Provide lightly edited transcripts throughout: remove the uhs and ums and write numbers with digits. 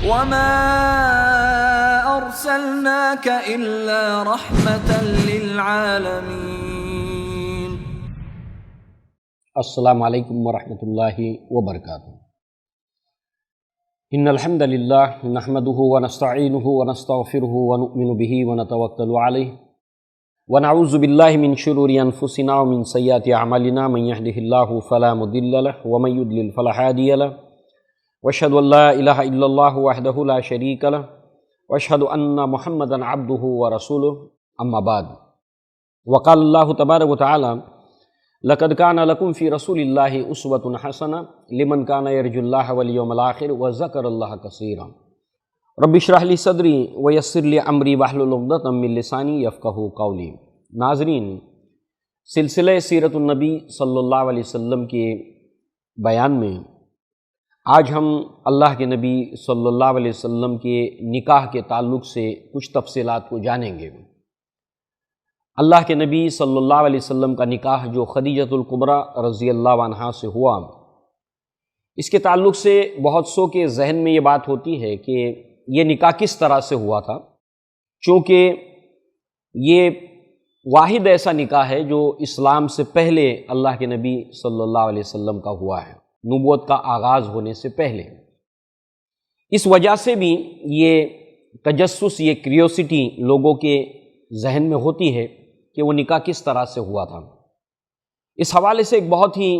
وما أرسلناك إلا رحمة للعالمين۔ السلام علیکم ورحمۃ اللہ وبرکاتہ۔ ان الحمد للہ نحمده ونستعینه ونستغفره ونؤمن به ونتوکل علیہ ونعوذ باللہ من شرور انفسنا ومن سیئات اعمالنا، من يهده اللہ فلا مضل له ومن يضلل فلا هادی له، واشهد ان لا الہ الا اللہ وحدہ لا شریک له، واشهد ان محمدا عبدہ ورسولہ، اما بعد۔ وقال اللہ تبارک وتعالی: لقد كان لكم في رسول الله اسوة حسنة لمن كان يرجو الله واليوم الآخر وذكر الله كثيرا۔ رب اشرح لي صدري ويسر لي امری واحلل عقدۃ من لسانی یفقہوا قولی۔ ناظرین، سلسلہ سیرت النبی صلی اللہ علیہ وسلم کے بیان میں آج ہم اللہ کے نبی صلی اللہ علیہ وسلم کے نکاح کے تعلق سے کچھ تفصیلات کو جانیں گے۔ اللہ کے نبی صلی اللہ علیہ وسلم کا نکاح جو خدیجۃ الکبریٰ رضی اللہ عنہا سے ہوا، اس کے تعلق سے بہت سو کے ذہن میں یہ بات ہوتی ہے کہ یہ نکاح کس طرح سے ہوا تھا، چونکہ یہ واحد ایسا نکاح ہے جو اسلام سے پہلے اللہ کے نبی صلی اللہ علیہ وسلم کا ہوا ہے، نبوت کا آغاز ہونے سے پہلے۔ اس وجہ سے بھی یہ تجسس، یہ کریوسٹی لوگوں کے ذہن میں ہوتی ہے کہ وہ نکاح کس طرح سے ہوا تھا۔ اس حوالے سے ایک بہت ہی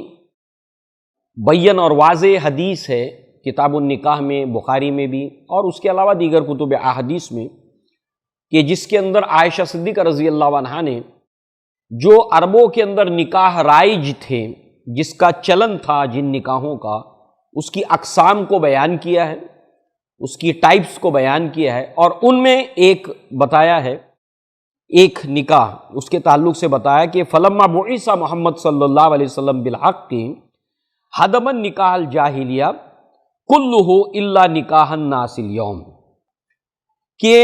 بین اور واضح حدیث ہے کتاب النکاح میں، بخاری میں بھی اور اس کے علاوہ دیگر کتب احادیث میں، کہ جس کے اندر عائشہ صدیقہ رضی اللہ عنہا نے جو عربوں کے اندر نکاح رائج تھے، جس کا چلن تھا جن نکاحوں کا، اس کی اقسام کو بیان کیا ہے، اس کی ٹائپس کو بیان کیا ہے، اور ان میں ایک بتایا ہے، ایک نکاح اس کے تعلق سے بتایا کہ فلما بعث محمد صلی اللہ علیہ وسلم بالحق حدم النکاح الجاہلیہ کلہ الا نکاح الناس اليوم، کہ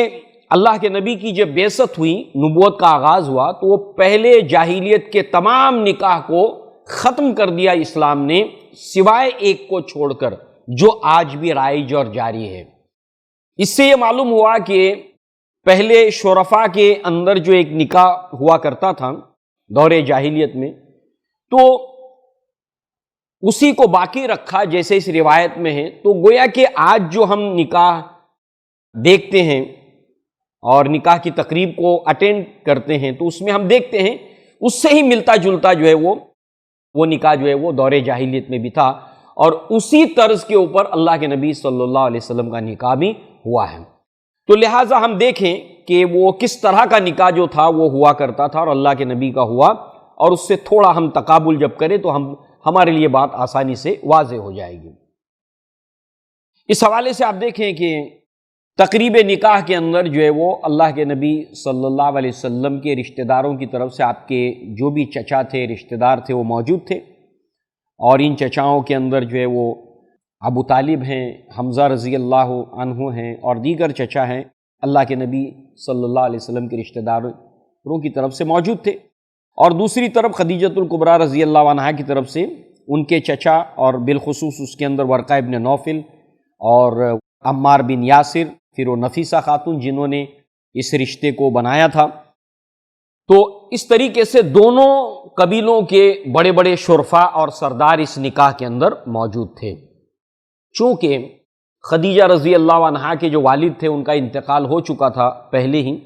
اللہ کے نبی کی جب بعثت ہوئی، نبوت کا آغاز ہوا، تو وہ پہلے جاہلیت کے تمام نکاح کو ختم کر دیا اسلام نے، سوائے ایک کو چھوڑ کر جو آج بھی رائج اور جاری ہے۔ اس سے یہ معلوم ہوا کہ پہلے شرفاء کے اندر جو ایک نکاح ہوا کرتا تھا دور جاہلیت میں، تو اسی کو باقی رکھا جیسے اس روایت میں ہے۔ تو گویا کہ آج جو ہم نکاح دیکھتے ہیں اور نکاح کی تقریب کو اٹینڈ کرتے ہیں، تو اس میں ہم دیکھتے ہیں اس سے ہی ملتا جلتا جو ہے وہ نکاح جو ہے وہ دور جاہلیت میں بھی تھا، اور اسی طرز کے اوپر اللہ کے نبی صلی اللہ علیہ وسلم کا نکاح بھی ہوا ہے۔ تو لہٰذا ہم دیکھیں کہ وہ کس طرح کا نکاح جو تھا وہ ہوا کرتا تھا اور اللہ کے نبی کا ہوا، اور اس سے تھوڑا ہم تقابل جب کریں تو ہمارے لیے بات آسانی سے واضح ہو جائے گی۔ اس حوالے سے آپ دیکھیں کہ تقریب نکاح کے اندر جو ہے وہ اللہ کے نبی صلی اللہ علیہ وسلم کے رشتہ داروں کی طرف سے آپ کے جو بھی چچا تھے، رشتہ دار تھے، وہ موجود تھے، اور ان چچاؤں کے اندر جو ہے وہ ابو طالب ہیں، حمزہ رضی اللہ عنہ ہیں، اور دیگر چچا ہیں اللہ کے نبی صلی اللہ علیہ وسلم کے رشتہ داروں کی طرف سے موجود تھے، اور دوسری طرف خدیجۃ الکبریٰ رضی اللہ عنہا کی طرف سے ان کے چچا، اور بالخصوص اس کے اندر ورقہ ابن نوفل اور عمار بن یاسر، پھر وہ نفیسہ خاتون جنہوں نے اس رشتے کو بنایا تھا۔ تو اس طریقے سے دونوں قبیلوں کے بڑے بڑے شرفاء اور سردار اس نکاح کے اندر موجود تھے۔ چونکہ خدیجہ رضی اللہ عنہا کے جو والد تھے ان کا انتقال ہو چکا تھا پہلے ہی،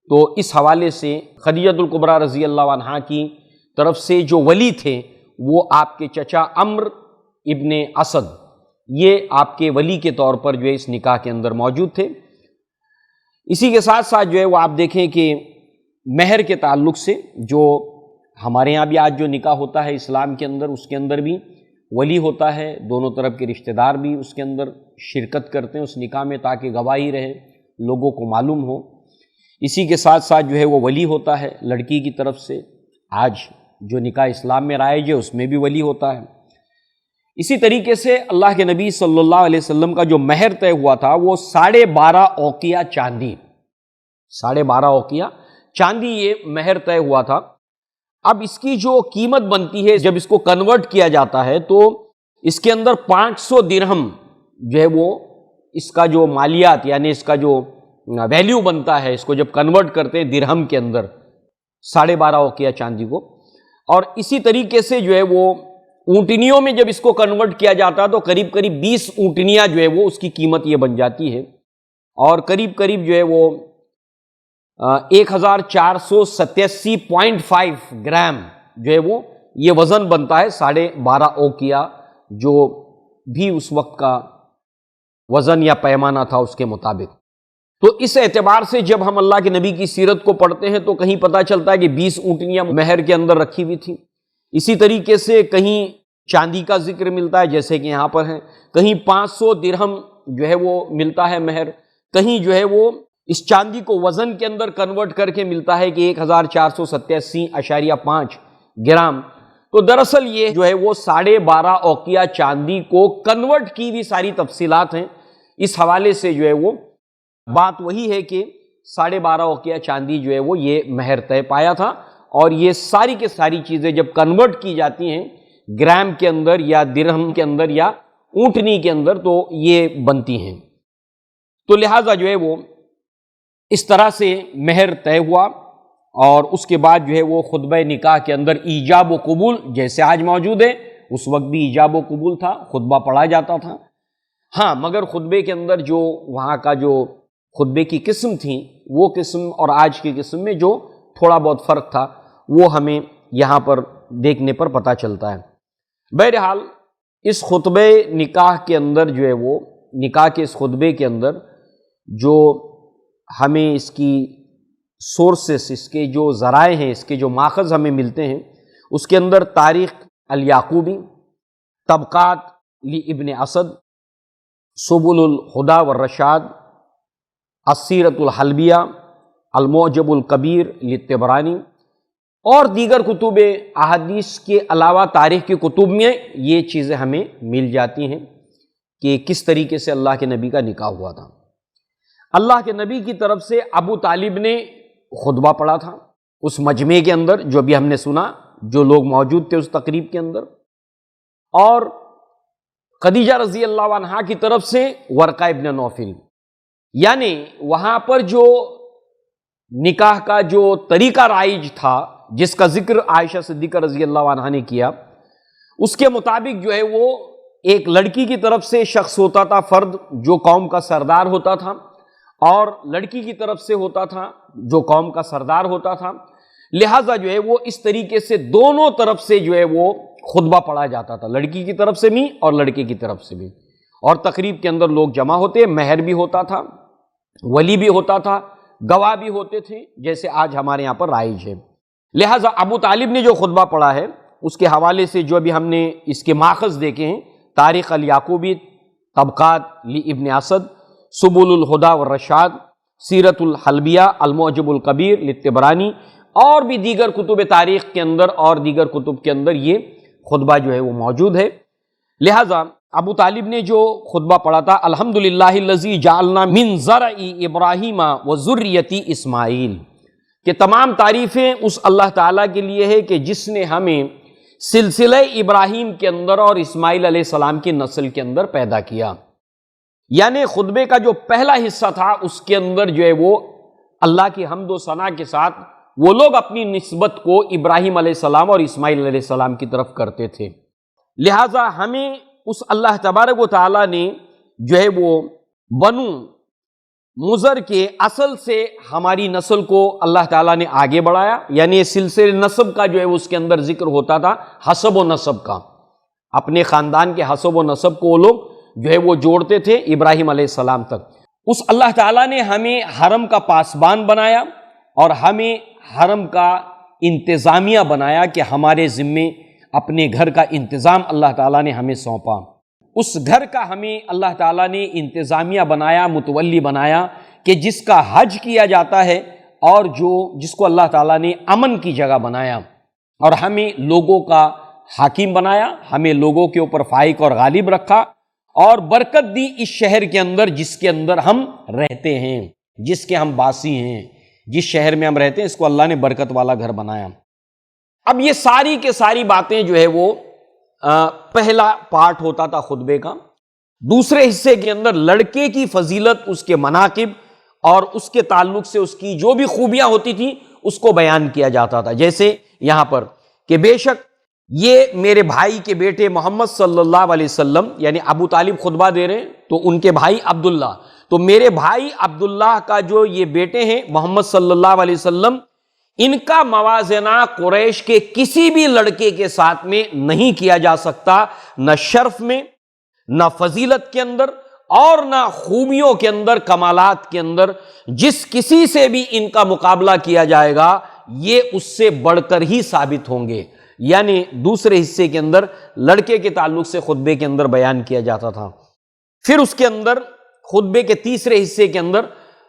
تو اس حوالے سے خدیجۃ الکبریٰ رضی اللہ عنہا کی طرف سے جو ولی تھے وہ آپ کے چچا عمرو ابن اسد، یہ آپ کے ولی کے طور پر جو ہے اس نکاح کے اندر موجود تھے۔ اسی کے ساتھ ساتھ جو ہے وہ آپ دیکھیں کہ مہر کے تعلق سے جو ہمارے ہاں بھی آج جو نکاح ہوتا ہے اسلام کے اندر، اس کے اندر بھی ولی ہوتا ہے، دونوں طرف کے رشتہ دار بھی اس کے اندر شرکت کرتے ہیں اس نکاح میں، تاکہ گواہی رہے، لوگوں کو معلوم ہو۔ اسی کے ساتھ ساتھ جو ہے وہ ولی ہوتا ہے لڑکی کی طرف سے، آج جو نکاح اسلام میں رائج ہے اس میں بھی ولی ہوتا ہے۔ اسی طریقے سے اللہ کے نبی صلی اللہ علیہ وسلم کا جو مہر طے ہوا تھا وہ 12.5 اوقیہ چاندی، 12.5 اوقیہ چاندی یہ مہر طے ہوا تھا۔ اب اس کی جو قیمت بنتی ہے جب اس کو کنورٹ کیا جاتا ہے تو اس کے اندر 500 درہم جو ہے وہ اس کا جو مالیات یعنی اس کا جو ویلیو بنتا ہے، اس کو جب کنورٹ کرتے ہیں درہم کے اندر 12.5 اوقیہ چاندی کو، اور اسی طریقے سے جو ہے وہ اونٹنیوں میں جب اس کو کنورٹ کیا جاتا تو قریب 20 اونٹنیاں جو ہے وہ اس کی قیمت یہ بن جاتی ہے، اور قریب جو ہے وہ 1487.5 گرام جو ہے وہ یہ وزن بنتا ہے 12.5 اوقیہ، جو بھی اس وقت کا وزن یا پیمانہ تھا اس کے مطابق۔ تو اس اعتبار سے جب ہم اللہ کے نبی کی سیرت کو پڑھتے ہیں تو کہیں پتہ چلتا ہے کہ 20 اونٹنیاں مہر کے اندر رکھی ہوئی تھیں، اسی طریقے سے کہیں چاندی کا ذکر ملتا ہے جیسے کہ یہاں پر ہے، کہیں 500 درہم جو ہے وہ ملتا ہے مہر، کہیں جو ہے وہ اس چاندی کو وزن کے اندر کنورٹ کر کے ملتا ہے کہ 1487.5 گرام۔ تو دراصل یہ جو ہے وہ 12.5 اوقیہ چاندی کو کنورٹ کی بھی ساری تفصیلات ہیں۔ اس حوالے سے جو ہے وہ بات وہی ہے کہ 12.5 اوقیہ چاندی جو ہے وہ یہ مہر طے پایا تھا، اور یہ ساری کے ساری چیزیں جب کنورٹ کی جاتی ہیں گرام کے اندر یا درہم کے اندر یا اونٹنی کے اندر تو یہ بنتی ہیں۔ تو لہٰذا جو ہے وہ اس طرح سے مہر طے ہوا، اور اس کے بعد جو ہے وہ خطبہ نکاح کے اندر ایجاب و قبول جیسے آج موجود ہے، اس وقت بھی ایجاب و قبول تھا، خطبہ پڑھا جاتا تھا۔ ہاں، مگر خطبے کے اندر جو وہاں کا جو خطبے کی قسم تھی وہ قسم اور آج کی قسم میں جو تھوڑا بہت فرق تھا وہ ہمیں یہاں پر دیکھنے پر پتہ چلتا ہے۔ بہرحال اس خطبہ نکاح کے اندر جو ہے وہ نکاح کے اس خطبے کے اندر جو ہمیں اس کی سورسز، اس کے جو ذرائع ہیں، اس کے جو ماخذ ہمیں ملتے ہیں، اس کے اندر تاریخ الیعقوبی، طبقات لابن اسد، سبل الہدی والرشاد، السیرۃ الحلبیہ، المعجم الکبیر للطبرانی، اور دیگر کتب احادیث کے علاوہ تاریخ کی کتب میں یہ چیزیں ہمیں مل جاتی ہیں کہ کس طریقے سے اللہ کے نبی کا نکاح ہوا تھا۔ اللہ کے نبی کی طرف سے ابو طالب نے خطبہ پڑھا تھا اس مجمع کے اندر، جو بھی ہم نے سنا، جو لوگ موجود تھے اس تقریب کے اندر، اور خدیجہ رضی اللہ عنہا کی طرف سے ورقہ ابن نوفل، یعنی وہاں پر جو نکاح کا جو طریقہ رائج تھا جس کا ذکر عائشہ صدیقہ رضی اللہ عنہا نے کیا، اس کے مطابق جو ہے وہ ایک لڑکی کی طرف سے شخص ہوتا تھا، فرد جو قوم کا سردار ہوتا تھا، اور لڑکی کی طرف سے ہوتا تھا جو قوم کا سردار ہوتا تھا۔ لہٰذا جو ہے وہ اس طریقے سے دونوں طرف سے جو ہے وہ خطبہ پڑھا جاتا تھا، لڑکی کی طرف سے بھی اور لڑکے کی طرف سے بھی، اور تقریب کے اندر لوگ جمع ہوتے، مہر بھی ہوتا تھا، ولی بھی ہوتا تھا، گواہ بھی ہوتے تھے، جیسے آج ہمارے یہاں پر رائج ہے۔ لہٰذا ابو طالب نے جو خطبہ پڑھا ہے اس کے حوالے سے جو ابھی ہم نے اس کے ماخذ دیکھے ہیں، تاریخ الیعقوبی، طبقات لابن اسد، سبل الہدی والرشاد، سیرۃ الحلبیہ، المعجم الکبیر للطبرانی، اور بھی دیگر کتب تاریخ کے اندر اور دیگر کتب کے اندر یہ خطبہ جو ہے وہ موجود ہے۔ لہٰذا ابو طالب نے جو خطبہ پڑھا تھا، الحمدللہ الذی جعلنا من زرع ابراہیم و ذریتی اسماعیل، کہ تمام تعریفیں اس اللہ تعالیٰ کے لیے ہے کہ جس نے ہمیں سلسلہ ابراہیم کے اندر اور اسماعیل علیہ السلام کی نسل کے اندر پیدا کیا۔ یعنی خطبے کا جو پہلا حصہ تھا اس کے اندر جو ہے وہ اللہ کی حمد و ثنا کے ساتھ وہ لوگ اپنی نسبت کو ابراہیم علیہ السلام اور اسماعیل علیہ السلام کی طرف کرتے تھے۔ لہٰذا ہمیں اس اللہ تبارک و تعالیٰ نے جو ہے وہ بنو مضر کے اصل سے ہماری نسل کو اللہ تعالیٰ نے آگے بڑھایا، یعنی سلسلے نسب کا جو ہے اس کے اندر ذکر ہوتا تھا، حسب و نسب کا، اپنے خاندان کے حسب و نسب کو وہ لوگ جو ہے وہ جوڑتے تھے ابراہیم علیہ السلام تک۔ اس اللہ تعالیٰ نے ہمیں حرم کا پاسبان بنایا اور ہمیں حرم کا انتظامیہ بنایا کہ ہمارے ذمے اپنے گھر کا انتظام اللہ تعالیٰ نے ہمیں سونپا۔ اس گھر کا ہمیں اللہ تعالیٰ نے انتظامیہ بنایا، متولی بنایا کہ جس کا حج کیا جاتا ہے، اور جس کو اللہ تعالیٰ نے امن کی جگہ بنایا، اور ہمیں لوگوں کا حاکم بنایا، ہمیں لوگوں کے اوپر فائق اور غالب رکھا، اور برکت دی اس شہر کے اندر جس کے اندر ہم رہتے ہیں، جس کے ہم باسی ہیں، جس شہر میں ہم رہتے ہیں اس کو اللہ نے برکت والا گھر بنایا۔ اب یہ ساری کے ساری باتیں جو ہے وہ پہلا پارٹ ہوتا تھا خطبے کا، دوسرے حصے کے اندر لڑکے کی فضیلت، اس کے مناقب اور اس کے تعلق سے اس کی جو بھی خوبیاں ہوتی تھیں اس کو بیان کیا جاتا تھا. جیسے یہاں پر کہ بے شک یہ میرے بھائی کے بیٹے محمد صلی اللہ علیہ وسلم، یعنی ابو طالب خطبہ دے رہے ہیں تو ان کے بھائی عبداللہ، تو میرے بھائی عبداللہ کا جو یہ بیٹے ہیں محمد صلی اللہ علیہ وسلم، ان کا موازنہ قریش کے کسی بھی لڑکے کے ساتھ میں نہیں کیا جا سکتا، نہ شرف میں، نہ فضیلت کے اندر، اور نہ خوبیوں کے اندر، کمالات کے اندر. جس کسی سے بھی ان کا مقابلہ کیا جائے گا یہ اس سے بڑھ کر ہی ثابت ہوں گے. یعنی دوسرے حصے کے اندر لڑکے کے تعلق سے خطبے کے اندر بیان کیا جاتا تھا. پھر اس کے اندر خطبے کے تیسرے حصے کے اندر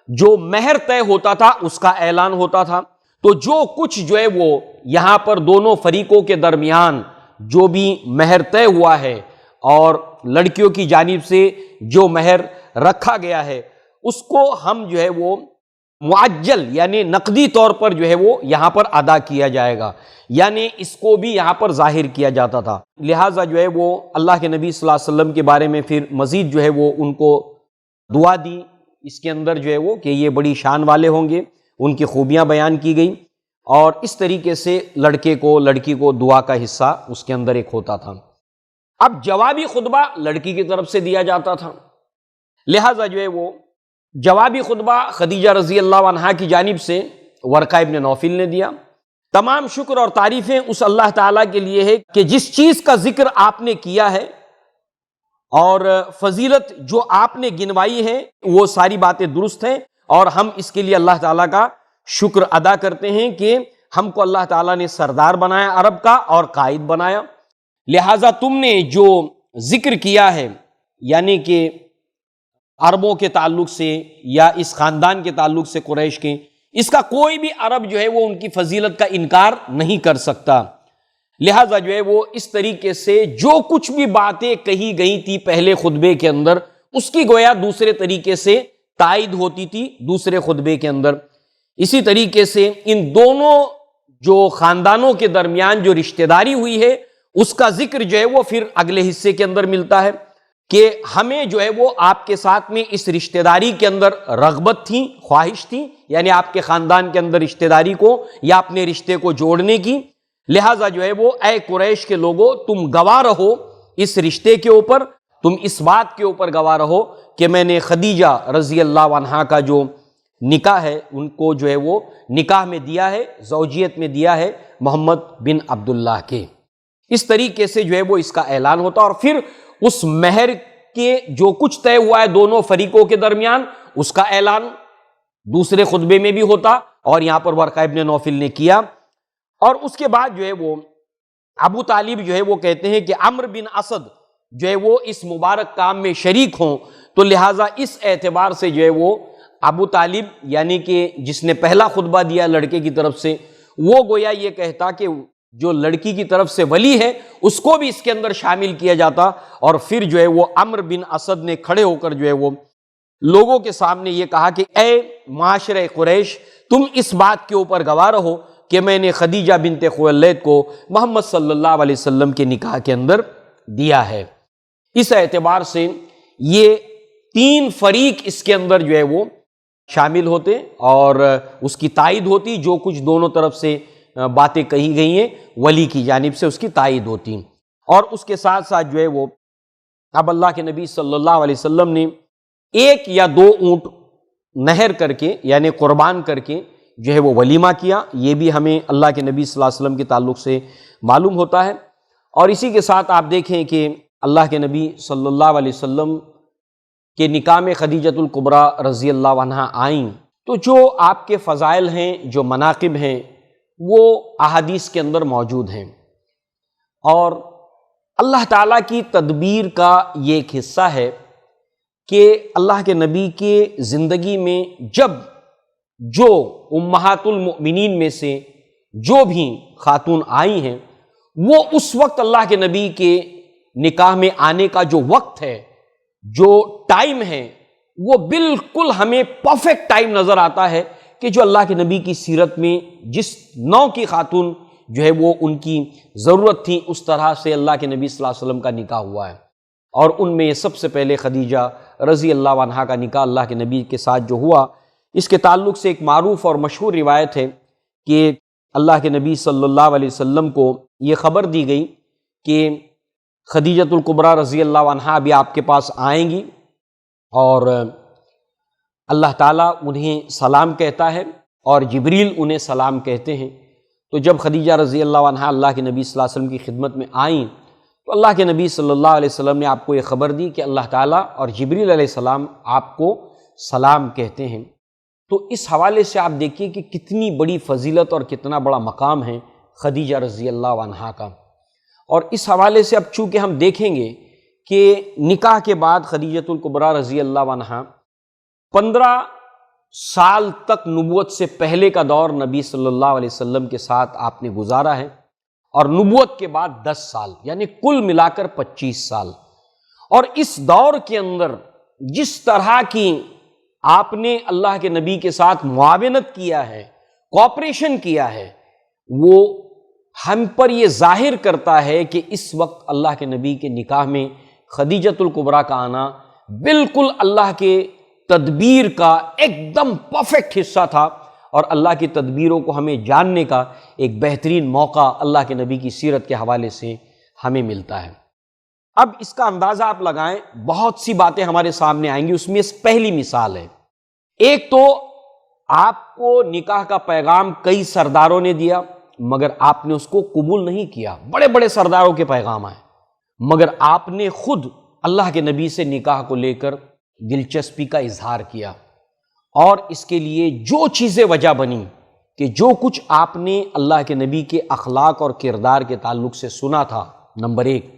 جو مہر طے ہوتا تھا اس کا اعلان ہوتا تھا. تو جو کچھ جو ہے وہ یہاں پر دونوں فریقوں کے درمیان جو بھی مہر طے ہوا ہے اور لڑکیوں کی جانب سے جو مہر رکھا گیا ہے اس کو ہم جو ہے وہ معجل یعنی نقدی طور پر جو ہے وہ یہاں پر ادا کیا جائے گا، یعنی اس کو بھی یہاں پر ظاہر کیا جاتا تھا. لہٰذا جو ہے وہ اللہ کے نبی صلی اللہ علیہ وسلم کے بارے میں پھر مزید جو ہے وہ ان کو دعا دی اس کے اندر جو ہے وہ کہ یہ بڑی شان والے ہوں گے، ان کی خوبیاں بیان کی گئی، اور اس طریقے سے لڑکے کو لڑکی کو دعا کا حصہ اس کے اندر ایک ہوتا تھا. اب جوابی خطبہ لڑکی کی طرف سے دیا جاتا تھا، لہٰذا جو ہے وہ جوابی خطبہ خدیجہ رضی اللہ عنہا کی جانب سے ورقہ ابن نوفل نے دیا. تمام شکر اور تعریفیں اس اللہ تعالیٰ کے لیے ہے کہ جس چیز کا ذکر آپ نے کیا ہے اور فضیلت جو آپ نے گنوائی ہے وہ ساری باتیں درست ہیں، اور ہم اس کے لیے اللہ تعالیٰ کا شکر ادا کرتے ہیں کہ ہم کو اللہ تعالیٰ نے سردار بنایا عرب کا اور قائد بنایا. لہٰذا تم نے جو ذکر کیا ہے یعنی کہ عربوں کے تعلق سے یا اس خاندان کے تعلق سے قریش کے، اس کا کوئی بھی عرب جو ہے وہ ان کی فضیلت کا انکار نہیں کر سکتا. لہٰذا جو ہے وہ اس طریقے سے جو کچھ بھی باتیں کہی گئی تھی پہلے خطبے کے اندر اس کی گویا دوسرے طریقے سے تائید ہوتی تھی دوسرے خطبے کے اندر. اسی طریقے سے ان دونوں جو خاندانوں کے درمیان جو رشتہ داری ہوئی ہے اس کا ذکر جو ہے وہ پھر اگلے حصے کے اندر ملتا ہے کہ ہمیں جو ہے وہ آپ کے ساتھ میں اس رشتہ داری کے اندر رغبت تھی، خواہش تھی، یعنی آپ کے خاندان کے اندر رشتہ داری کو یا اپنے رشتے کو جوڑنے کی. لہٰذا جو ہے وہ اے قریش کے لوگوں تم گواہ رہو اس رشتے کے اوپر، تم اس بات کے اوپر گواہ رہو کہ میں نے خدیجہ رضی اللہ عنہا کا جو نکاح ہے ان کو جو ہے وہ نکاح میں دیا ہے، زوجیت میں دیا ہے محمد بن عبداللہ کے. اس طریقے سے جو ہے وہ اس کا اعلان ہوتا، اور پھر اس مہر کے جو کچھ طے ہوا ہے دونوں فریقوں کے درمیان اس کا اعلان دوسرے خطبے میں بھی ہوتا، اور یہاں پر ورقہ ابن نوفل نے کیا. اور اس کے بعد جو ہے وہ ابو طالب جو ہے وہ کہتے ہیں کہ عمرو بن اسد جو ہے وہ اس مبارک کام میں شریک ہوں، تو لہٰذا اس اعتبار سے جو ہے وہ ابو طالب یعنی کہ جس نے پہلا خطبہ دیا لڑکے کی طرف سے وہ گویا یہ کہتا کہ جو لڑکی کی طرف سے ولی ہے اس کو بھی اس کے اندر شامل کیا جاتا. اور پھر جو ہے وہ عمرو بن اسد نے کھڑے ہو کر جو ہے وہ لوگوں کے سامنے یہ کہا کہ اے معاشرہ قریش تم اس بات کے اوپر گواہ رہو کہ میں نے خدیجہ بنت خویلد کو محمد صلی اللہ علیہ وسلم کے نکاح کے اندر دیا ہے. اس اعتبار سے یہ تین فریق اس کے اندر جو ہے وہ شامل ہوتے اور اس کی تائید ہوتی، جو کچھ دونوں طرف سے باتیں کہی گئی ہیں ولی کی جانب سے اس کی تائید ہوتی. اور اس کے ساتھ ساتھ جو ہے وہ اب اللہ کے نبی صلی اللہ علیہ وسلم نے ایک یا دو اونٹ نہر کر کے یعنی قربان کر کے جو ہے وہ ولیمہ کیا. یہ بھی ہمیں اللہ کے نبی صلی اللہ علیہ وسلم کے تعلق سے معلوم ہوتا ہے. اور اسی کے ساتھ آپ دیکھیں کہ اللہ کے نبی صلی اللہ علیہ وسلم کے نکاح میں خدیجۃ الکبریٰ رضی اللہ عنہا آئیں تو جو آپ کے فضائل ہیں، جو مناقب ہیں، وہ احادیث کے اندر موجود ہیں. اور اللہ تعالیٰ کی تدبیر کا یہ ایک حصہ ہے کہ اللہ کے نبی کے زندگی میں جب جو امہات المؤمنین میں سے جو بھی خاتون آئی ہیں وہ اس وقت اللہ کے نبی کے نکاح میں آنے کا جو وقت ہے، جو ٹائم ہے، وہ بالکل ہمیں پرفیکٹ ٹائم نظر آتا ہے کہ جو اللہ کے نبی کی سیرت میں جس نوع کی خاتون جو ہے وہ ان کی ضرورت تھی اس طرح سے اللہ کے نبی صلی اللہ علیہ وسلم کا نکاح ہوا ہے. اور ان میں سب سے پہلے خدیجہ رضی اللہ عنہا کا نکاح اللہ کے نبی کے ساتھ جو ہوا، اس کے تعلق سے ایک معروف اور مشہور روایت ہے کہ اللہ کے نبی صلی اللہ علیہ وسلم کو یہ خبر دی گئی کہ خدیجۃ الکبریٰ رضی اللہ عنہا بھی آپ کے پاس آئیں گی، اور اللہ تعالیٰ انہیں سلام کہتا ہے اور جبریل انہیں سلام کہتے ہیں۔ تو جب خدیجہ رضی اللہ عنہا اللہ کے نبی صلی اللہ علیہ وسلم کی خدمت میں آئیں تو اللہ کے نبی صلی اللہ علیہ وسلم نے آپ کو یہ خبر دی کہ اللہ تعالیٰ اور جبریل علیہ السلام آپ کو سلام کہتے ہیں۔ تو اس حوالے سے آپ دیکھیے کہ کتنی بڑی فضیلت اور کتنا بڑا مقام ہے خدیجہ رضی اللہ عنہا کا۔ اور اس حوالے سے اب چونکہ ہم دیکھیں گے کہ نکاح کے بعد خدیجۃ الکبریٰ رضی اللہ عنہا 15 سال تک نبوت سے پہلے کا دور نبی صلی اللہ علیہ وسلم کے ساتھ آپ نے گزارا ہے، اور نبوت کے بعد 10 سال، یعنی کل ملا کر 25 سال۔ اور اس دور کے اندر جس طرح کی آپ نے اللہ کے نبی کے ساتھ معاونت کیا ہے، کوآپریشن کیا ہے، وہ ہم پر یہ ظاہر کرتا ہے کہ اس وقت اللہ کے نبی کے نکاح میں خدیجۃ الکبریٰ کا آنا بالکل اللہ کے تدبیر کا ایک دم پرفیکٹ حصہ تھا، اور اللہ کی تدبیروں کو ہمیں جاننے کا ایک بہترین موقع اللہ کے نبی کی سیرت کے حوالے سے ہمیں ملتا ہے۔ اب اس کا اندازہ آپ لگائیں، بہت سی باتیں ہمارے سامنے آئیں گی، اس میں پہلی مثال ہے، ایک تو آپ کو نکاح کا پیغام کئی سرداروں نے دیا مگر آپ نے اس کو قبول نہیں کیا، بڑے بڑے سرداروں کے پیغام آئے، مگر آپ نے خود اللہ کے نبی سے نکاح کو لے کر دلچسپی کا اظہار کیا، اور اس کے لیے جو چیزیں وجہ بنی کہ جو کچھ آپ نے اللہ کے نبی کے اخلاق اور کردار کے تعلق سے سنا تھا، نمبر 1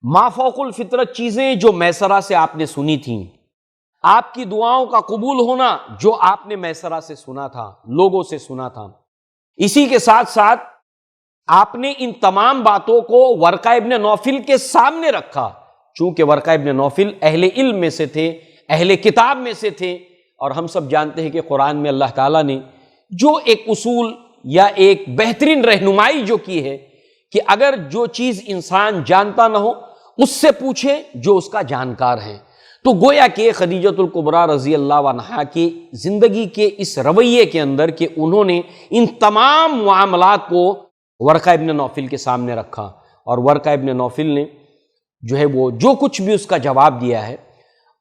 ما فوق الفطرت چیزیں جو میسرہ سے آپ نے سنی تھیں، آپ کی دعاؤں کا قبول ہونا جو آپ نے میسرہ سے سنا تھا، لوگوں سے سنا تھا، اسی کے ساتھ ساتھ آپ نے ان تمام باتوں کو ورقہ ابن نوفل کے سامنے رکھا، چونکہ ورقہ ابن نوفل اہل علم میں سے تھے، اہل کتاب میں سے تھے، اور ہم سب جانتے ہیں کہ قرآن میں اللہ تعالیٰ نے جو ایک اصول یا ایک بہترین رہنمائی جو کی ہے کہ اگر جو چیز انسان جانتا نہ ہو اس سے پوچھے جو اس کا جانکار ہے، تو گویا کہ خدیجۃ الکبریٰ رضی اللہ عنہا کی زندگی کے اس رویے کے اندر کہ انہوں نے ان تمام معاملات کو ورقہ ابن نوفل کے سامنے رکھا، اور ورقہ ابن نوفل نے جو ہے وہ جو کچھ بھی اس کا جواب دیا ہے،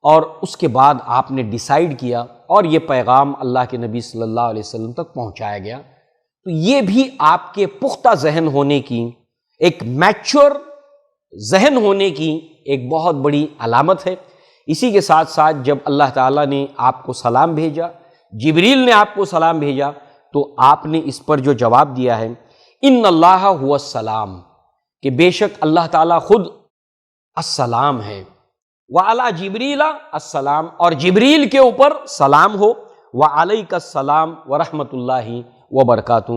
اور اس کے بعد آپ نے ڈیسائیڈ کیا اور یہ پیغام اللہ کے نبی صلی اللہ علیہ وسلم تک پہنچایا گیا۔ تو یہ بھی آپ کے پختہ ذہن ہونے کی، ایک میچور ذہن ہونے کی ایک بہت بڑی علامت ہے۔ اسی کے ساتھ ساتھ جب اللہ تعالیٰ نے آپ کو سلام بھیجا، جبریل نے آپ کو سلام بھیجا، تو آپ نے اس پر جو جواب دیا ہے ان اللہ هو السلام، کہ بے شک اللہ تعالیٰ خود السلام ہے، وعلی جبریل السلام، اور جبریل کے اوپر سلام ہو، وعلیک السلام ورحمۃ اللہ وبرکاتہ،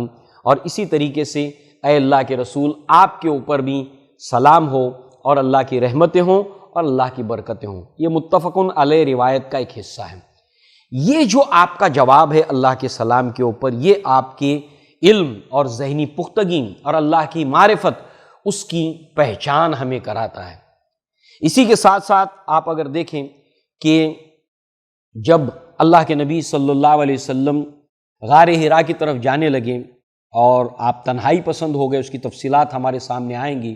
اور اسی طریقے سے اے اللہ کے رسول آپ کے اوپر بھی سلام ہو اور اللہ کی رحمتیں ہوں اور اللہ کی برکتیں ہوں۔ یہ متفقن علیہ روایت کا ایک حصہ ہے۔ یہ جو آپ کا جواب ہے اللہ کے سلام کے اوپر، یہ آپ کے علم اور ذہنی پختگی اور اللہ کی معرفت اس کی پہچان ہمیں کراتا ہے۔ اسی کے ساتھ ساتھ آپ اگر دیکھیں کہ جب اللہ کے نبی صلی اللہ علیہ وسلم غار حرا کی طرف جانے لگے اور آپ تنہائی پسند ہو گئے، اس کی تفصیلات ہمارے سامنے آئیں گی،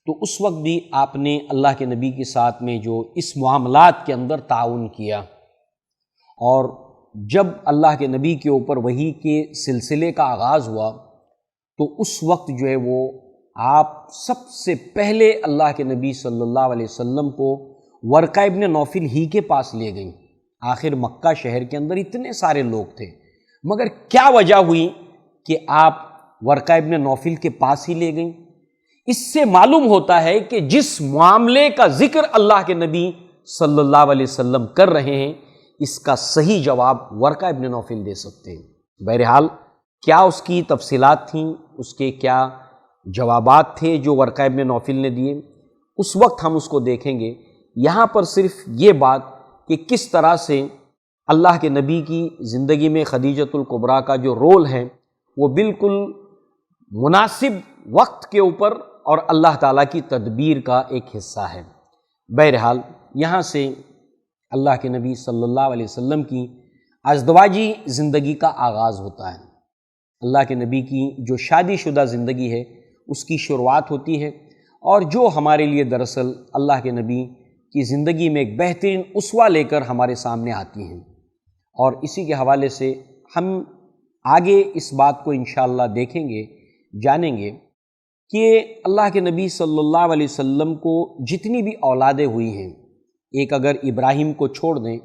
تو اس وقت بھی آپ نے اللہ کے نبی کے ساتھ میں جو اس معاملات کے اندر تعاون کیا، اور جب اللہ کے نبی کے اوپر وحی کے سلسلے کا آغاز ہوا تو اس وقت جو ہے وہ آپ سب سے پہلے اللہ کے نبی صلی اللہ علیہ وسلم کو ورقہ ابن نوفل ہی کے پاس لے گئیں۔ آخر مکہ شہر کے اندر اتنے سارے لوگ تھے، مگر کیا وجہ ہوئی کہ آپ ورقہ ابن نوفل کے پاس ہی لے گئیں؟ اس سے معلوم ہوتا ہے کہ جس معاملے کا ذکر اللہ کے نبی صلی اللہ علیہ وسلم کر رہے ہیں، اس کا صحیح جواب ورقہ ابن نوفل دے سکتے ہیں۔ بہرحال کیا اس کی تفصیلات تھیں، اس کے کیا جوابات تھے جو ورقہ ابن نوفل نے دیے، اس وقت ہم اس کو دیکھیں گے۔ یہاں پر صرف یہ بات کہ کس طرح سے اللہ کے نبی کی زندگی میں خدیجۃ الکبریٰ کا جو رول ہے وہ بالکل مناسب وقت کے اوپر اور اللہ تعالیٰ کی تدبیر کا ایک حصہ ہے۔ بہرحال یہاں سے اللہ کے نبی صلی اللہ علیہ وسلم کی ازدواجی زندگی کا آغاز ہوتا ہے۔ اللہ کے نبی کی جو شادی شدہ زندگی ہے اس کی شروعات ہوتی ہے، اور جو ہمارے لیے دراصل اللہ کے نبی کی زندگی میں ایک بہترین اسوہ لے کر ہمارے سامنے آتی ہیں۔ اور اسی کے حوالے سے ہم آگے اس بات کو انشاءاللہ دیکھیں گے، جانیں گے کہ اللہ کے نبی صلی اللہ علیہ وسلم کو جتنی بھی اولادیں ہوئی ہیں، ایک اگر ابراہیم کو چھوڑ دیں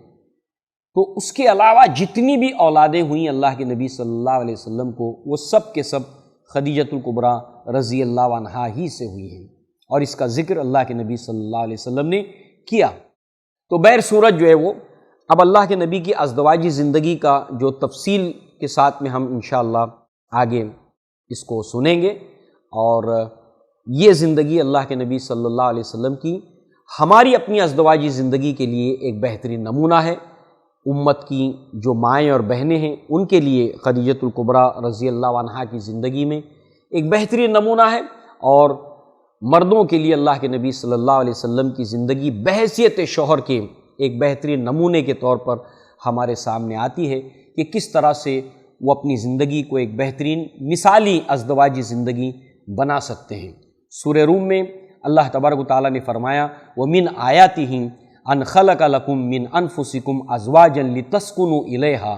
تو اس کے علاوہ جتنی بھی اولادیں ہوئیں اللہ کے نبی صلی اللہ علیہ وسلم کو، وہ سب کے سب خدیجۃ الکبریٰ رضی اللہ عنہا ہی سے ہوئی ہیں، اور اس کا ذکر اللہ کے نبی صلی اللہ علیہ وسلم نے کیا۔ تو بہر صورت جو ہے وہ اب اللہ کے نبی کی ازدواجی زندگی کا جو تفصیل کے ساتھ میں ہم انشاءاللہ آگے اس کو سنیں گے، اور یہ زندگی اللہ کے نبی صلی اللہ علیہ وسلم کی ہماری اپنی ازدواجی زندگی کے لیے ایک بہترین نمونہ ہے۔ امت کی جو مائیں اور بہنیں ہیں ان کے لیے خدیجۃ الکبریٰ رضی اللہ عنہا کی زندگی میں ایک بہترین نمونہ ہے، اور مردوں کے لیے اللہ کے نبی صلی اللہ علیہ وسلم کی زندگی بحیثیت شوہر کے ایک بہترین نمونے کے طور پر ہمارے سامنے آتی ہے کہ کس طرح سے وہ اپنی زندگی کو ایک بہترین مثالی ازدواجی زندگی بنا سکتے ہیں۔ سورہ روم میں اللہ تبارک و تعالیٰ نے فرمایا وَمِنْ آیَاتِهِ ان خلق لکم من انفسکم ازواجا لتسکنوا الیہا،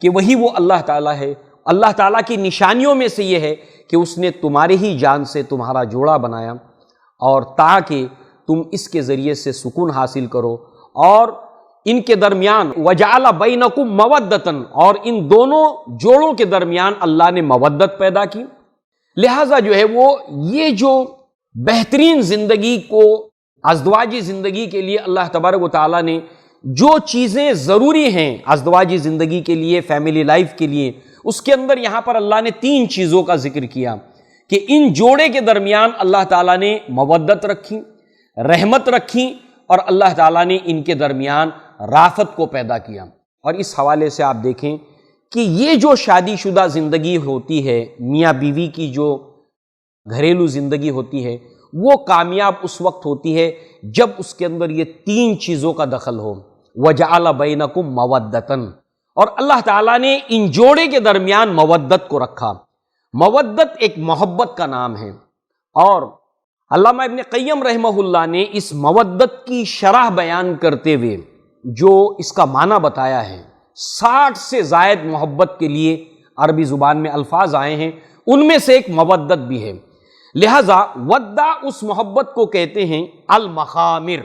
کہ وہی وہ اللہ تعالیٰ ہے۔ اللہ تعالیٰ کی نشانیوں میں سے یہ ہے کہ اس نے تمہارے ہی جان سے تمہارا جوڑا بنایا، اور تاکہ تم اس کے ذریعے سے سکون حاصل کرو، اور ان کے درمیان وجعل بینکم مودۃ، اور ان دونوں جوڑوں کے درمیان اللہ نے مودت پیدا کی۔ لہٰذا جو ہے وہ یہ جو بہترین زندگی کو ازدواجی زندگی کے لیے اللہ تبارک و تعالیٰ نے جو چیزیں ضروری ہیں ازدواجی زندگی کے لیے، فیملی لائف کے لیے، اس کے اندر یہاں پر اللہ نے 3 چیزوں کا ذکر کیا کہ ان جوڑے کے درمیان اللہ تعالیٰ نے مودت رکھی، رحمت رکھی، اور اللہ تعالیٰ نے ان کے درمیان رافت کو پیدا کیا۔ اور اس حوالے سے آپ دیکھیں کہ یہ جو شادی شدہ زندگی ہوتی ہے، میاں بیوی کی جو گھریلو زندگی ہوتی ہے، وہ کامیاب اس وقت ہوتی ہے جب اس کے اندر یہ 3 چیزوں کا دخل ہو۔ وَجَعَلَ بَيْنَكُمْ مَوَدَّةً، اور اللہ تعالیٰ نے ان جوڑے کے درمیان مودت کو رکھا۔ مودت ایک محبت کا نام ہے، اور علامہ ابن قیم رحمہ اللہ نے اس مودت کی شرح بیان کرتے ہوئے جو اس کا معنی بتایا ہے، 60 سے زائد محبت کے لیے عربی زبان میں الفاظ آئے ہیں، ان میں سے ایک مودت بھی ہے۔ لہذا ودہ اس محبت کو کہتے ہیں المخامر،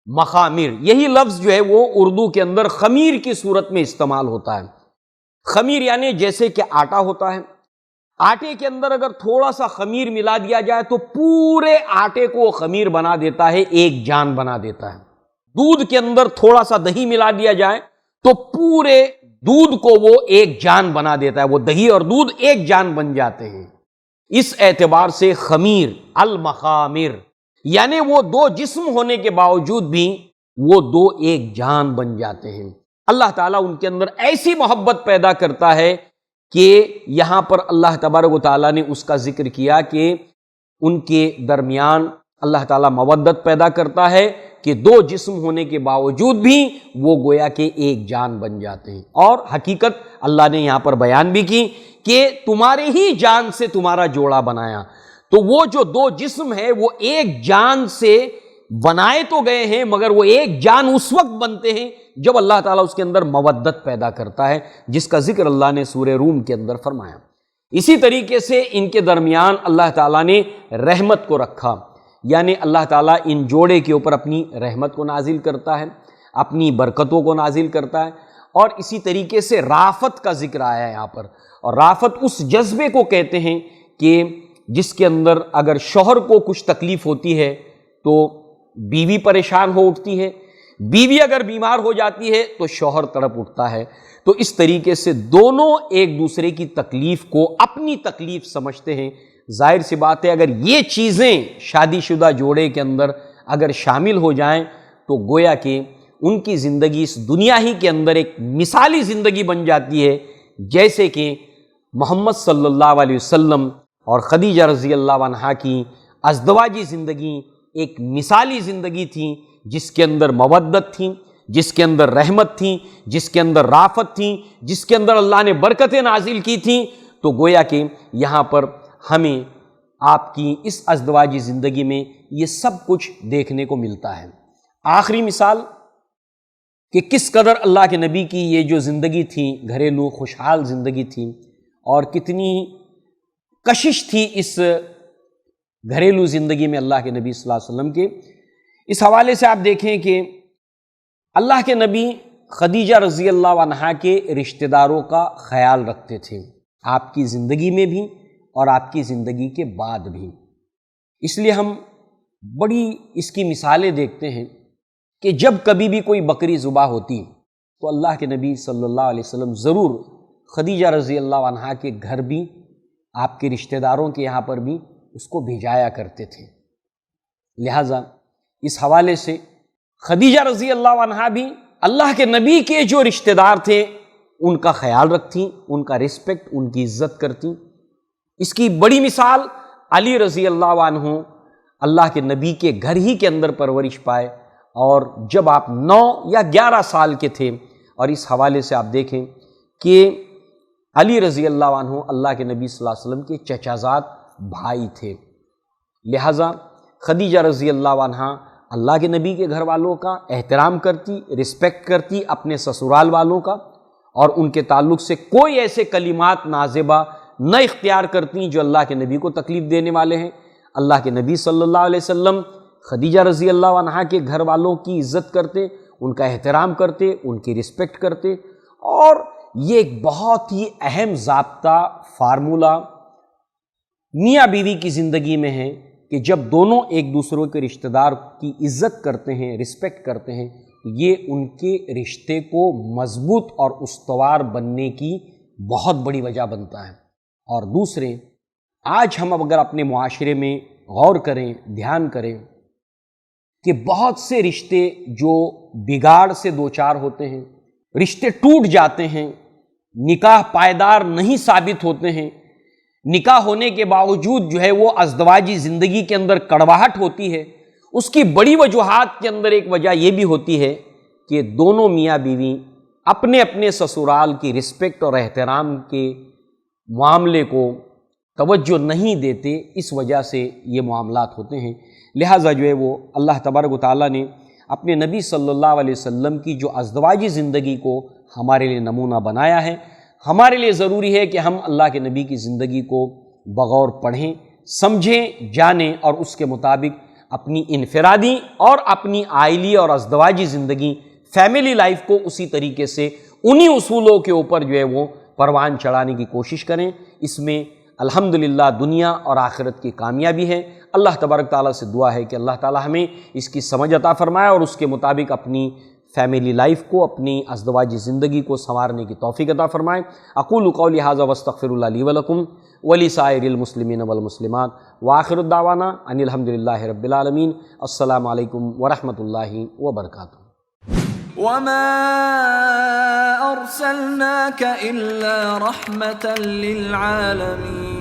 مخامر، یہی لفظ جو ہے وہ اردو کے اندر خمیر کی صورت میں استعمال ہوتا ہے۔ خمیر یعنی جیسے کہ آٹا ہوتا ہے، آٹے کے اندر اگر تھوڑا سا خمیر ملا دیا جائے تو پورے آٹے کو وہ خمیر بنا دیتا ہے، ایک جان بنا دیتا ہے۔ دودھ کے اندر تھوڑا سا دہی ملا دیا جائے تو پورے دودھ کو وہ ایک جان بنا دیتا ہے، وہ دہی اور دودھ ایک جان بن جاتے ہیں۔ اس اعتبار سے خمیر، المخامر، یعنی وہ 2 جسم ہونے کے باوجود بھی وہ 2 ایک جان بن جاتے ہیں۔ اللہ تعالیٰ ان کے اندر ایسی محبت پیدا کرتا ہے کہ یہاں پر اللہ تبارک و تعالیٰ نے اس کا ذکر کیا کہ ان کے درمیان اللہ تعالیٰ مودت پیدا کرتا ہے کہ 2 جسم ہونے کے باوجود بھی وہ گویا کہ ایک جان بن جاتے ہیں۔ اور حقیقت اللہ نے یہاں پر بیان بھی کی کہ تمہارے ہی جان سے تمہارا جوڑا بنایا، تو وہ جو 2 جسم ہے وہ ایک جان سے بنائے تو گئے ہیں، مگر وہ ایک جان اس وقت بنتے ہیں جب اللہ تعالیٰ اس کے اندر مودت پیدا کرتا ہے، جس کا ذکر اللہ نے سورہ روم کے اندر فرمایا۔ اسی طریقے سے ان کے درمیان اللہ تعالیٰ نے رحمت کو رکھا، یعنی اللہ تعالیٰ ان جوڑے کے اوپر اپنی رحمت کو نازل کرتا ہے، اپنی برکتوں کو نازل کرتا ہے۔ اور اسی طریقے سے رافت کا ذکر آیا ہے یہاں پر، اور رافت اس جذبے کو کہتے ہیں کہ جس کے اندر اگر شوہر کو کچھ تکلیف ہوتی ہے تو بیوی پریشان ہو اٹھتی ہے، بیوی اگر بیمار ہو جاتی ہے تو شوہر تڑپ اٹھتا ہے۔ تو اس طریقے سے دونوں ایک دوسرے کی تکلیف کو اپنی تکلیف سمجھتے ہیں۔ ظاہر سی بات ہے اگر یہ چیزیں شادی شدہ جوڑے کے اندر اگر شامل ہو جائیں تو گویا کہ ان کی زندگی اس دنیا ہی کے اندر ایک مثالی زندگی بن جاتی ہے، جیسے کہ محمد صلی اللہ علیہ وسلم اور خدیجہ رضی اللہ عنہا کی ازدواجی زندگی ایک مثالی زندگی تھی جس کے اندر مودت تھی، جس کے اندر رحمت تھی، جس کے اندر رافت تھی، جس کے اندر اللہ نے برکتیں نازل کی تھیں، تو گویا کہ یہاں پر ہمیں آپ کی اس ازدواجی زندگی میں یہ سب کچھ دیکھنے کو ملتا ہے۔ آخری مثال کہ کس قدر اللہ کے نبی کی یہ جو زندگی تھی گھریلو خوشحال زندگی تھی، اور کتنی کشش تھی اس گھریلو زندگی میں اللہ کے نبی صلی اللہ علیہ وسلم کے۔ اس حوالے سے آپ دیکھیں کہ اللہ کے نبی خدیجہ رضی اللہ عنہا کے رشتہ داروں کا خیال رکھتے تھے، آپ کی زندگی میں بھی اور آپ کی زندگی کے بعد بھی۔ اس لیے ہم بڑی اس کی مثالیں دیکھتے ہیں کہ جب کبھی بھی کوئی بکری ذبح ہوتی تو اللہ کے نبی صلی اللہ علیہ وسلم ضرور خدیجہ رضی اللہ عنہا کے گھر بھی، آپ کے رشتہ داروں کے یہاں پر بھی اس کو بھیجایا کرتے تھے۔ لہٰذا اس حوالے سے خدیجہ رضی اللہ عنہا بھی اللہ کے نبی کے جو رشتہ دار تھے ان کا خیال رکھتی، ان کا رسپیکٹ، ان کی عزت کرتی۔ اس کی بڑی مثال علی رضی اللہ عنہ اللہ کے نبی کے گھر ہی کے اندر پرورش پائے، اور جب آپ 9 یا 11 سال کے تھے، اور اس حوالے سے آپ دیکھیں کہ علی رضی اللہ عنہ اللہ کے نبی صلی اللہ علیہ وسلم کے چچا زاد بھائی تھے، لہٰذا خدیجہ رضی اللہ عنہ اللہ کے نبی کے گھر والوں کا احترام کرتی، رسپیکٹ کرتی، اپنے سسرال والوں کا، اور ان کے تعلق سے کوئی ایسے کلمات نازیبہ نہ اختیار کرتی جو اللہ کے نبی کو تکلیف دینے والے ہیں۔ اللہ کے نبی صلی اللہ علیہ وسلم خدیجہ رضی اللہ عنہا کے گھر والوں کی عزت کرتے، ان کا احترام کرتے، ان کی رسپیکٹ کرتے، اور یہ ایک بہت ہی اہم ضابطہ فارمولہ میاں بیوی کی زندگی میں ہے کہ جب دونوں ایک دوسرے کے رشتہ دار کی عزت کرتے ہیں، رسپیکٹ کرتے ہیں، یہ ان کے رشتے کو مضبوط اور استوار بننے کی بہت بڑی وجہ بنتا ہے۔ اور دوسرے، آج ہم اگر اپنے معاشرے میں غور کریں، دھیان کریں کہ بہت سے رشتے جو بگاڑ سے دوچار ہوتے ہیں، رشتے ٹوٹ جاتے ہیں، نکاح پائیدار نہیں ثابت ہوتے ہیں، نکاح ہونے کے باوجود جو ہے وہ ازدواجی زندگی کے اندر کڑواہٹ ہوتی ہے، اس کی بڑی وجوہات کے اندر ایک وجہ یہ بھی ہوتی ہے کہ دونوں میاں بیوی اپنے اپنے سسرال کی رسپیکٹ اور احترام کے معاملے کو توجہ نہیں دیتے، اس وجہ سے یہ معاملات ہوتے ہیں۔ لہٰذا جو ہے وہ اللہ تبارک و تعالیٰ نے اپنے نبی صلی اللہ علیہ وسلم کی جو ازدواجی زندگی کو ہمارے لیے نمونہ بنایا ہے، ہمارے لیے ضروری ہے کہ ہم اللہ کے نبی کی زندگی کو بغور پڑھیں، سمجھیں، جانیں، اور اس کے مطابق اپنی انفرادی اور اپنی عائلی اور ازدواجی زندگی، فیملی لائف کو اسی طریقے سے انہی اصولوں کے اوپر جو ہے وہ پروان چڑھانے کی کوشش کریں۔ اس میں الحمدللہ دنیا اور آخرت کی کامیابی ہے۔ اللہ تبارک تعالیٰ سے دعا ہے کہ اللہ تعالیٰ ہمیں اس کی سمجھ عطا فرمائے اور اس کے مطابق اپنی فیملی لائف کو، اپنی ازدواجی زندگی کو سنوارنے کی توفیق عطا فرمائے۔ اقول قولی ھذا واستغفر اللہ لی ولکم ولسائر المسلمین والمسلمات، وآخر الدعوانا ان الحمدللہ رب العالمین۔ السلام علیکم ورحمۃ اللہ وبرکاتہ۔ وما أرسلناك إلا رحمة للعالمين